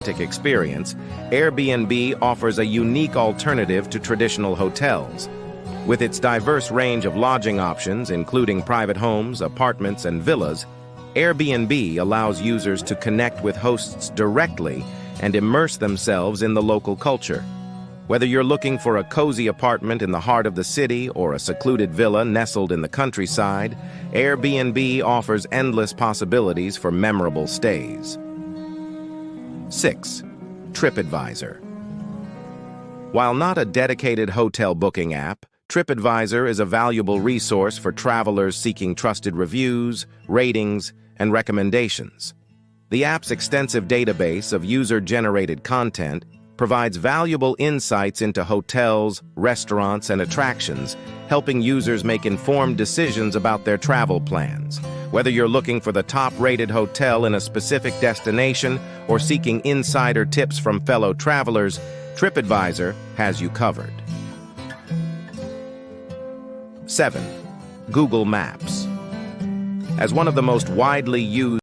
authentic experience, Airbnb offers a unique alternative to traditional hotels. With its diverse range of lodging options, including private homes, apartments, and villas, Airbnb allows users to connect with hosts directly and immerse themselves in the local culture. Whether you're looking for a cozy apartment in the heart of the city or a secluded villa nestled in the countryside, Airbnb offers endless possibilities for memorable stays. 6. TripAdvisor. While not a dedicated hotel booking app, TripAdvisor is a valuable resource for travelers seeking trusted reviews, ratings, and recommendations. The app's extensive database of user-generated content provides valuable insights into hotels, restaurants, and attractions, helping users make informed decisions about their travel plans. Whether you're looking for the top-rated hotel in a specific destination or seeking insider tips from fellow travelers, TripAdvisor has you covered. 7. Google Maps. As one of the most widely used